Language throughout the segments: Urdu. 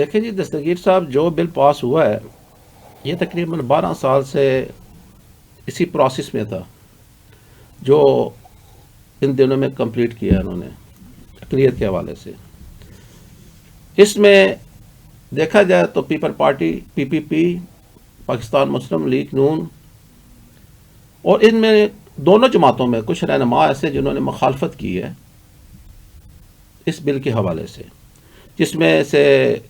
دیکھیں جی دستگیر صاحب، جو بل پاس ہوا ہے یہ تقریباً 12 سال سے اسی پروسیس میں تھا جو ان دنوں میں کمپلیٹ کیا انہوں نے اقلیت کے حوالے سے. اس میں دیکھا جائے تو پیپل پارٹی پی پی پی، پاکستان مسلم لیگ نون، اور ان میں دونوں جماعتوں میں کچھ رہنما ایسے جنہوں نے مخالفت کی ہے اس بل کے حوالے سے، جس میں سے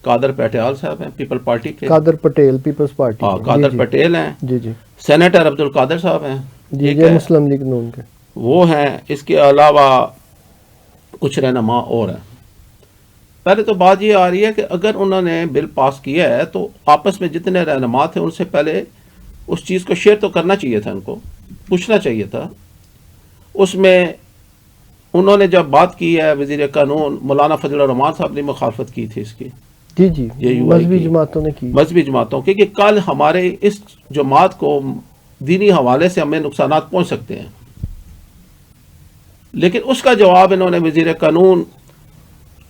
قادر پیٹیال صاحب ہیں پیپل پارٹی کے، قادر پٹیل پیپلز پارٹی ہاں کے. قادر جی پٹیل ہیں، جی جی سینیٹر عبد القادر صاحب ہیں، جی ٹھیک جی ہے، مسلم لیگ نون کے. وہ ہیں. اس کے علاوہ کچھ رہنما اور ہیں. پہلے تو بات یہ آ رہی ہے کہ اگر انہوں نے بل پاس کیا ہے تو آپس میں جتنے رہنما تھے ان سے پہلے اس چیز کو شیئر تو کرنا چاہیے تھا، ان کو پوچھنا چاہیے تھا. اس میں انہوں نے جب بات کی ہے وزیر قانون مولانا فضل الرحمان صاحب نے مخالفت کی تھی اس کی، جی جی یہ یو آئی مذہبی کی، جماعتوں نے کی. مذہبی جماعتوں کی، کہ کل ہمارے اس جماعت کو دینی حوالے سے ہمیں نقصانات پہنچ سکتے ہیں. لیکن اس کا جواب انہوں نے وزیر قانون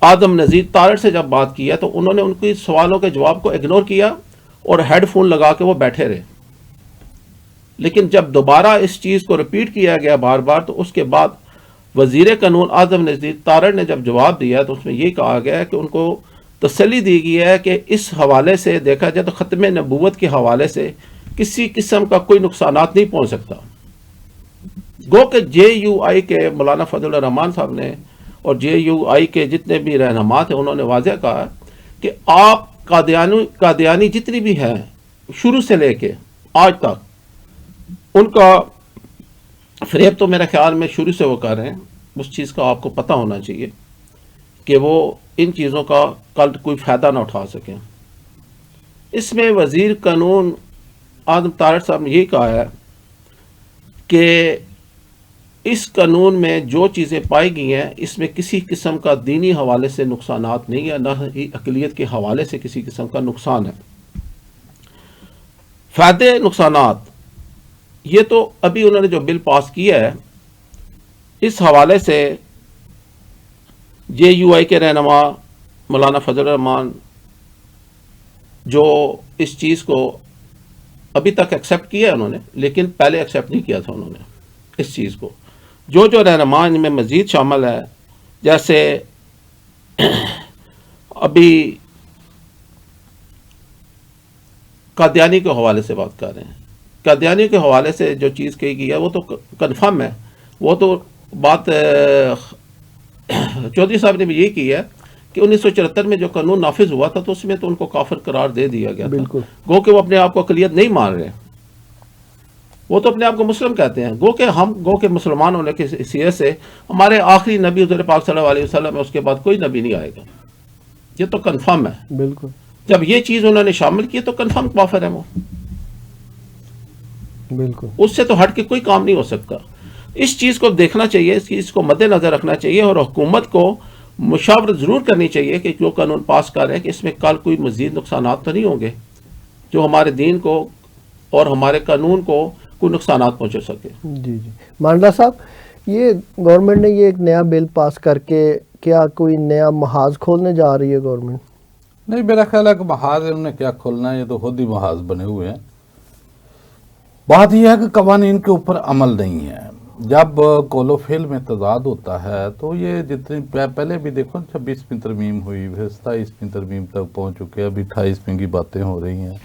آدم نذیر تارڑ سے جب بات کیا تو انہوں نے ان کی سوالوں کے جواب کو اگنور کیا اور ہیڈ فون لگا کے وہ بیٹھے رہے. لیکن جب دوبارہ اس چیز کو ریپیٹ کیا گیا بار بار تو اس کے بعد وزیر قانون آدم نذیر تارڑ نے جب جواب دیا تو اس میں یہ کہا گیا کہ ان کو تسلی دی گئی ہے کہ اس حوالے سے دیکھا جائے تو ختم نبوت کے حوالے سے کسی قسم کا کوئی نقصانات نہیں پہنچ سکتا. گو کہ جے یو آئی کے مولانا فضل الرحمان صاحب نے اور جے یو آئی کے جتنے بھی رہنما تھے انہوں نے واضح کہا کہ آپ قادیانی جتنی بھی ہیں شروع سے لے کے آج تک ان کا فریب تو میرے خیال میں شروع سے وہ کر رہے ہیں. اس چیز کا آپ کو پتہ ہونا چاہیے کہ وہ ان چیزوں کا کل کوئی فائدہ نہ اٹھا سکیں. اس میں وزیر قانون آدم تارڑ صاحب نے یہ کہا ہے کہ اس قانون میں جو چیزیں پائی گئی ہیں اس میں کسی قسم کا دینی حوالے سے نقصانات نہیں ہے، نہ ہی اقلیت کے حوالے سے کسی قسم کا نقصان ہے. فائدے نقصانات یہ تو ابھی انہوں نے جو بل پاس کیا ہے اس حوالے سے جے یو آئی کے رہنما مولانا فضل الرحمان جو اس چیز کو ابھی تک ایکسیپٹ کیا ہے انہوں نے، لیکن پہلے ایکسیپٹ نہیں کیا تھا انہوں نے اس چیز کو. جو رہنما ان میں مزید شامل ہے، جیسے ابھی قادیانی کے حوالے سے بات کر رہے ہیں، قادیانی کے حوالے سے جو چیز کہی گئی ہے وہ تو کنفرم ہے. وہ تو بات چودھری صاحب نے بھی یہ کی ہے کہ 1974 میں جو قانون نافذ ہوا تھا تو اس میں تو ان کو کافر قرار دے دیا گیا تھا. بالکل. گو کہ وہ اپنے آپ کو اقلیت نہیں مان رہے، وہ تو اپنے آپ کو مسلم کہتے ہیں. گو کہ مسلمان ہونے کی حیثیت سے ہمارے آخری نبی حضور پاک صلی اللہ علیہ وسلم ہے، اس کے بعد کوئی نبی نہیں آئے گا. یہ تو کنفرم ہے. بالکل. جب یہ چیز انہوں نے شامل کی تو کنفرم کافر ہے وہ. بالکل. اس سے تو ہٹ کے کوئی کام نہیں ہو سکتا. اس چیز کو دیکھنا چاہیے، اس چیز کو مد نظر رکھنا چاہیے اور حکومت کو مشاورت ضرور کرنی چاہیے کہ جو قانون پاس کر رہے ہیں کہ اس میں کل کوئی مزید نقصانات تو نہیں ہوں گے جو ہمارے دین کو اور ہمارے قانون کو کوئی نقصانات پہنچا سکے. جی جی مانڈا صاحب، یہ گورنمنٹ نے یہ ایک نیا بل پاس کر کے کیا کوئی نیا محاذ کھولنے جا رہی ہے گورنمنٹ؟ نہیں، میرا خیال ہے کہ محاذ انہوں نے کیا کھولنا ہے، یہ تو خود ہی محاذ بنے ہوئے ہیں. بات یہ ہے کہ قوانین کے اوپر عمل نہیں ہے. جب قول و فعل میں تضاد ہوتا ہے تو یہ جتنی پہلے بھی دیکھو 26ویں ترمیم ہوئی، پھر 27ویں ترمیم تک پہنچ چکے، ابھی 28ویں کی باتیں ہو رہی ہیں،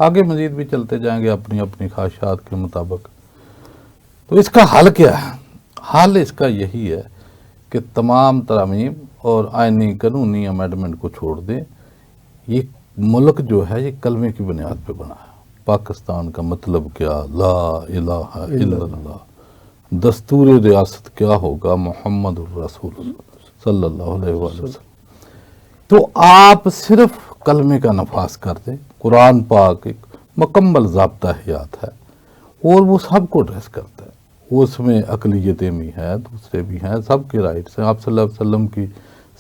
آگے مزید بھی چلتے جائیں گے اپنی اپنی خواہشات کے مطابق. تو اس کا حل کیا ہے؟ حل اس کا یہی ہے کہ تمام ترامیم اور آئینی قانونی امینڈمنٹ کو چھوڑ دیں. یہ ملک جو ہے یہ کلمے کی بنیاد پہ بنا ہے. پاکستان کا مطلب کیا؟ لا الہ الا اللہ. دستور ریاست کیا ہوگا؟ محمد الرسول صلی اللہ علیہ وسلم. تو آپ صرف کلمے کا نفاذ کر دیں. قرآن پاک ایک مکمل ضابطہ حیات ہے اور وہ سب کو ڈریس کرتا ہے. اس میں اقلیتیں بھی ہیں، دوسرے بھی ہیں، سب کے رائٹس ہیں. آپ صلی اللہ علیہ وسلم کی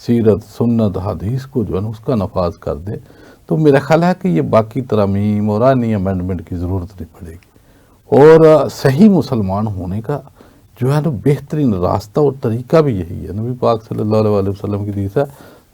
سیرت، سنت، حدیث کو جو ہے نا اس کا نفاذ کر دیں تو میرا خیال ہے کہ یہ باقی ترامیم اور آئینی امینڈمنٹ کی ضرورت نہیں پڑے گی. اور صحیح مسلمان ہونے کا جو ہے نا بہترین راستہ اور طریقہ بھی یہی ہے. نبی پاک صلی اللہ علیہ وسلم کی حدیث ہے،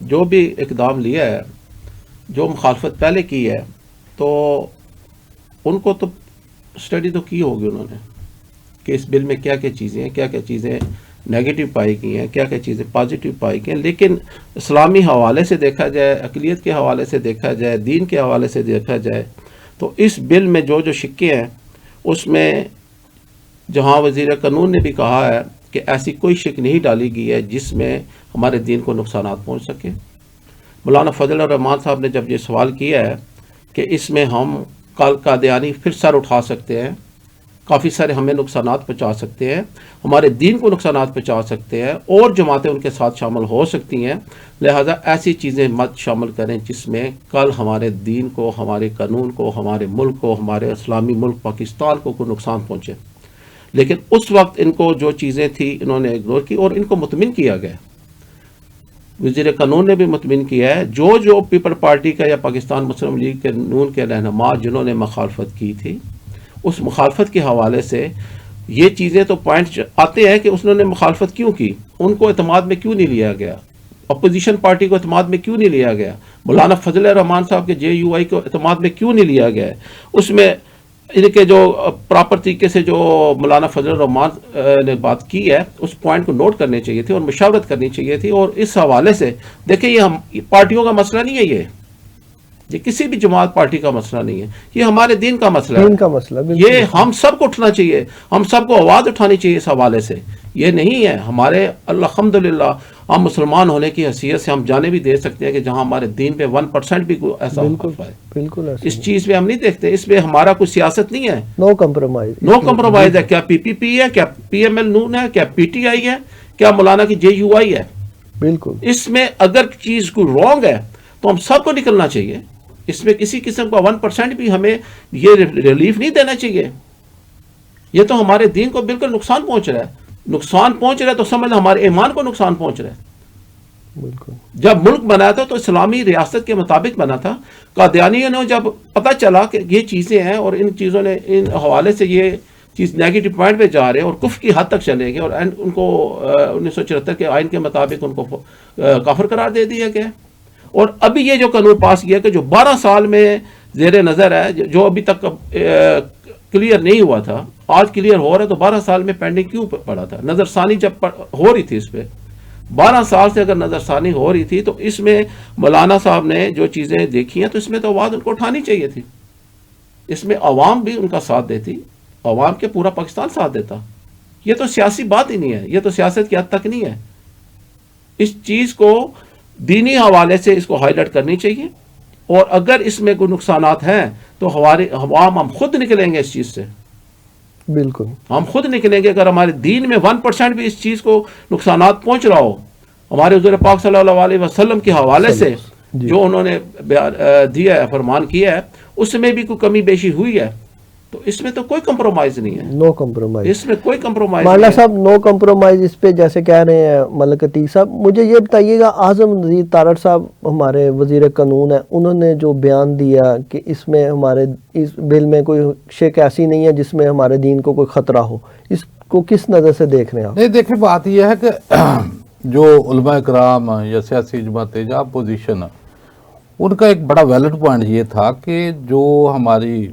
جو بھی اقدام لیا ہے، جو مخالفت پہلے کی ہے، تو ان کو تو اسٹڈی تو کی ہوگی انہوں نے کہ اس بل میں کیا کیا چیزیں ہیں، کیا کیا چیزیں نیگیٹو پائی گئی ہیں، کیا کیا چیزیں پازیٹیو پائی گئی ہیں. لیکن اسلامی حوالے سے دیکھا جائے، اقلیت کے حوالے سے دیکھا جائے، دین کے حوالے سے دیکھا جائے، تو اس بل میں جو شکے ہیں اس میں جہاں وزیر قانون نے بھی کہا ہے کہ ایسی کوئی شک نہیں ڈالی گئی ہے جس میں ہمارے دین کو نقصانات پہنچ سکے. مولانا فضل الرحمان صاحب نے جب یہ سوال کیا ہے کہ اس میں ہم کل قادیانی پھر سر اٹھا سکتے ہیں، کافی سارے ہمیں نقصانات پہنچا سکتے ہیں، ہمارے دین کو نقصانات پہنچا سکتے ہیں، اور جماعتیں ان کے ساتھ شامل ہو سکتی ہیں، لہذا ایسی چیزیں مت شامل کریں جس میں کل ہمارے دین کو، ہمارے قانون کو، ہمارے ملک کو، ہمارے اسلامی ملک پاکستان کو کوئی نقصان پہنچے. لیکن اس وقت ان کو جو چیزیں تھیں انہوں نے اگنور کی اور ان کو مطمئن کیا گیا. وزیر قانون نے بھی مطمئن کیا ہے جو پیپل پارٹی کا یا پاکستان مسلم لیگ کے نون کے رہنما جنہوں نے مخالفت کی تھی، اس مخالفت کے حوالے سے یہ چیزیں تو پوائنٹ آتے ہیں کہ انہوں نے مخالفت کیوں کی، ان کو اعتماد میں کیوں نہیں لیا گیا، اپوزیشن پارٹی کو اعتماد میں کیوں نہیں لیا گیا، مولانا فضل الرحمان صاحب کے JUI کو اعتماد میں کیوں نہیں لیا گیا. اس میں ان کے جو پراپر طریقے سے جو مولانا فضل الرحمان نے بات کی ہے اس پوائنٹ کو نوٹ کرنے چاہیے تھے اور مشاورت کرنی چاہیے تھی. اور اس حوالے سے دیکھیں یہ پارٹیوں کا مسئلہ نہیں ہے، یہ کسی بھی جماعت پارٹی کا مسئلہ نہیں ہے، یہ ہمارے دین کا مسئلہ ہے. دین کا مسئلہ یہ ہم سب کو اٹھنا چاہیے، ہم سب کو آواز اٹھانی چاہیے اس حوالے سے. یہ نہیں ہے ہمارے الحمدللہ ہم مسلمان ہونے کی حیثیت سے ہم جانے بھی دے سکتے ہیں کہ جہاں ہمارے دین پہ 1% بھی کوئی ایسا بالکل ہے، بالکل اس چیز پہ ہم نہیں دیکھتے. اس پہ ہمارا کوئی سیاست نہیں ہے، نو کمپرومائز. نو کمپرومائز ہے. کیا PPP ہے، کیا PML نون ہے، کیا PTI ہے، کیا مولانا کی JUI ہے. بالکل اس میں اگر چیز کو رانگ ہے تو ہم سب کو نکلنا چاہیے. اس میں کسی قسم کا 1% بھی ہمیں یہ ریلیف نہیں دینا چاہیے. یہ تو ہمارے دین کو بالکل نقصان پہنچ رہا ہے. نقصان پہنچ رہا ہے تو سمجھ لو ہمارے ایمان کو نقصان پہنچ رہا ہے. بالکل. جب ملک بنا تھا تو اسلامی ریاست کے مطابق بنا تھا. قادیانیوں نے جب پتہ چلا کہ یہ چیزیں ہیں اور ان چیزوں نے ان حوالے سے یہ چیز نیگیٹو پوائنٹ پہ جا رہے ہیں اور کفر کی حد تک چلے گئے اور ان کو 1974 کے آئین کے مطابق ان کو کافر قرار دے دیا گیا. اور ابھی یہ جو قانون پاس کیا کہ جو 12 سال میں زیر نظر ہے، جو ابھی تک کلیئر نہیں ہوا تھا، آج کلیئر ہو رہا ہے. تو 12 سال میں پینڈنگ کیوں پڑا تھا؟ نظر ثانی جب ہو رہی تھی اس پہ 12 سال سے اگر نظر ثانی ہو رہی تھی تو اس میں مولانا صاحب نے جو چیزیں دیکھی ہیں تو اس میں تو آواز ان کو اٹھانی چاہیے تھی. اس میں عوام بھی ان کا ساتھ دیتی، عوام کے پورا پاکستان ساتھ دیتا. یہ تو سیاسی بات ہی نہیں ہے، یہ تو سیاست کی حد تک نہیں ہے. اس چیز کو دینی حوالے سے اس کو ہائی لائٹ کرنی چاہیے. اور اگر اس میں کوئی نقصانات ہیں تو ہمارے عوام ہم خود نکلیں گے اس چیز سے. بالکل ہم خود نکلیں گے. اگر ہمارے دین میں 1% بھی اس چیز کو نقصانات پہنچ رہا ہو، ہمارے حضور پاک صلی اللہ علیہ وسلم کے حوالے سے جو انہوں نے دیا ہے، فرمان کیا ہے، اس میں بھی کوئی کمی بیشی ہوئی ہے تو اس میں تو کوئی کمپرومائز نہیں ہے. نو کمپرومائز. اس میں کوئی کمپرومائز مولانا نہیں ہے. صاحب نو کمپرومائز اس پہ جیسے کہہ رہے ہیں ملک عتیق صاحب. مجھے یہ بتائیے گا اعظم نذیر تارڑ صاحب ہمارے وزیر قانون ہیں، انہوں نے جو بیان دیا کہ اس میں ہمارے اس بل میں کوئی شک ایسی نہیں ہے جس میں ہمارے دین کو کوئی خطرہ ہو، اس کو کس نظر سے دیکھ رہے ہیں آپ؟ نہیں دیکھیں، بات یہ ہے کہ جو علماء کرام یا سیاسی جماعتیں یا اپوزیشن، ان کا ایک بڑا ویلڈ پوائنٹ یہ تھا کہ جو ہماری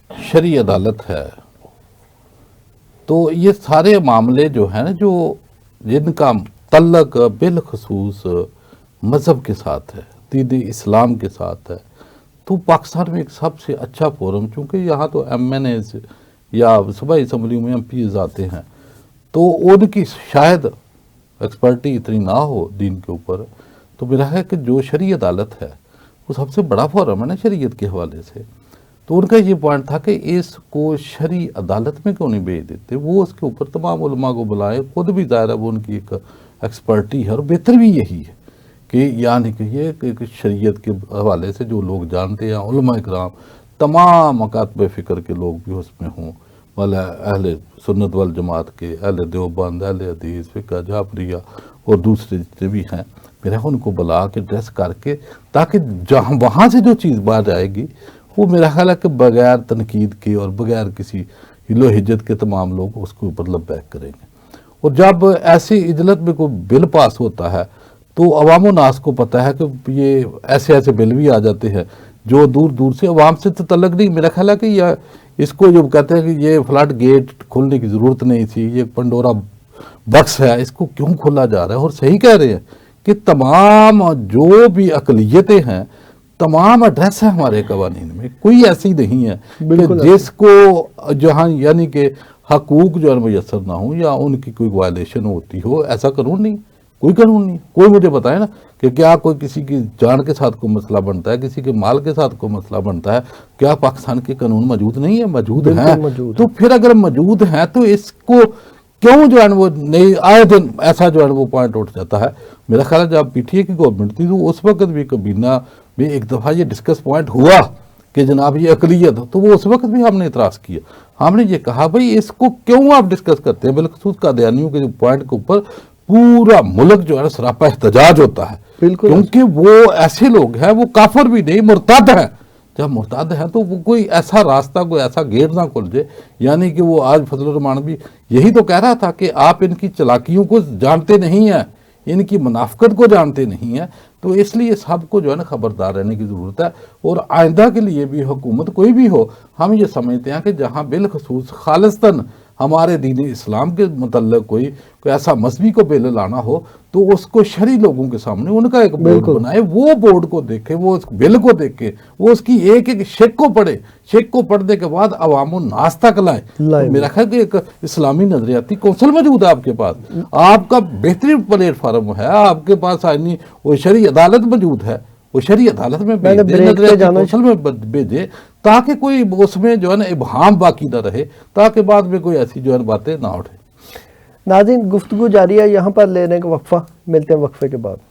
شرعی عدالت ہے تو یہ سارے معاملے جو ہیں نا، جو جن کا تعلق بالخصوص مذہب کے ساتھ ہے، دین اسلام کے ساتھ ہے، تو پاکستان میں ایک سب سے اچھا فورم، چونکہ یہاں تو MNAs یا صوبائی اسمبلی میں MPs آتے ہیں تو ان کی شاید ایکسپرٹی اتنی نہ ہو دین کے اوپر، تو میرا ہے کہ جو شرعی عدالت ہے وہ سب سے بڑا فورم ہے نا شریعت کے حوالے سے. تو ان کا یہ پوائنٹ تھا کہ اس کو شرعی عدالت میں کیوں نہیں بھیج دیتے، وہ اس کے اوپر تمام علماء کو بلائے. خود بھی ظاہر ہے وہ ان کی ایک ایکسپرٹی ہے اور بہتر بھی یہی ہے کہ یعنی کہ یہ کہ شریعت کے حوالے سے جو لوگ جانتے ہیں، علماء اکرام، تمام مکاتب فکر کے لوگ بھی اس میں ہوں، والا اہل سنت والجماعت کے، اہل دیوبند، اہل حدیث، فقہ جعفریہ اور دوسرے جتنے بھی ہیں، میرا ان کو بلا کے ڈریس کر کے، تاکہ جہاں وہاں سے جو چیز باہر آئے گی وہ میرا خیال ہے کہ بغیر تنقید کے اور بغیر کسی ہل و حجت کے تمام لوگ اس کے اوپر لبیک کریں گے. اور جب ایسی اجلت میں کوئی بل پاس ہوتا ہے تو عوام و ناس کو پتہ ہے کہ یہ ایسے ایسے بل بھی آ جاتے ہیں جو دور دور سے عوام سے تو تعلق نہیں. میرا خیال ہے کہ یہ اس کو جو کہتے ہیں کہ یہ فلڈ گیٹ کھولنے کی ضرورت نہیں تھی, یہ پنڈورا بکس ہے, اس کو کیوں کھولا جا رہا ہے. اور صحیح کہہ رہے ہیں کہ تمام جو بھی اقلیتیں ہیں تمام ایڈریس ہے ہمارے قوانین میں, کوئی ایسی نہیں ہے کہ جس کو جہاں یعنی کہ حقوق جو ہے میسر نہ ہوں یا ان کی کوئی وائلیشن ہوتی ہو. ایسا قانون نہیں, کوئی قانون نہیں. کوئی مجھے بتائے نا کہ کیا کوئی کسی کی جان کے ساتھ کوئی مسئلہ بنتا ہے, کسی کے مال کے ساتھ کوئی مسئلہ بنتا ہے, کیا پاکستان کے قانون موجود نہیں ہے؟ موجود ہیں. تو پھر اگر موجود ہیں تو اس کو کیوں جو ہے وہ نئی آئے دن ایسا جو ہے وہ پوائنٹ اٹھ جاتا ہے. میرا خیال ہے جب پی ٹی اے کی گورنمنٹ تھی تو اس وقت بھی کابینہ میں ایک دفعہ یہ ڈسکس پوائنٹ ہوا کہ جناب یہ اقلیت, تو وہ اس وقت بھی ہم نے اعتراض کیا. ہم نے یہ کہا بھائی اس کو کیوں آپ ڈسکس کرتے ہیں, بالخصوص قادیانیوں کے پوائنٹ کے اوپر پورا ملک جو ہے سراپا احتجاج ہوتا ہے. بالکل, کیونکہ وہ ایسے لوگ ہیں, وہ کافر بھی نہیں مرتد ہیں. جب مرتد ہیں تو وہ کوئی ایسا راستہ, کوئی ایسا گیٹ نہ کھل جائے. یعنی کہ وہ آج فضل الرحمان بھی یہی تو کہہ رہا تھا کہ آپ ان کی چلاکیوں کو جانتے نہیں ہیں, ان کی منافقت کو جانتے نہیں ہیں. تو اس لیے سب کو جو ہے نا خبردار رہنے کی ضرورت ہے. اور آئندہ کے لیے بھی حکومت کوئی بھی ہو, ہم یہ سمجھتے ہیں کہ جہاں بالخصوص خالصتاً ہمارے دین اسلام کے متعلق کوئی ایسا مذہبی کو بل لانا ہو تو اس کو شرعی لوگوں کے سامنے ان کا ایک بورڈ بنائے, وہ بورڈ کو دیکھے, وہ اس بل کو دیکھے, وہ اس کی ایک ایک شک کو پڑھے, شک کو پڑھنے کے بعد عوام الناس تک لائے. میرا خیال کہ ایک اسلامی نظریاتی کونسل موجود ہے آپ کے پاس, آپ کا بہترین پلیٹ فارم ہے, آپ کے پاس آئینی وہ شرعی عدالت موجود ہے, وہ شرعی عدالت میں بھیجے تاکہ کوئی اس میں جو ہے نا ابہام باقی نہ رہے, تاکہ بعد میں کوئی ایسی جو ہے باتیں نہ اٹھے. ناظرین گفتگو جاری ہے, یہاں پر لینے کا وقفہ, ملتے ہیں وقفے کے بعد.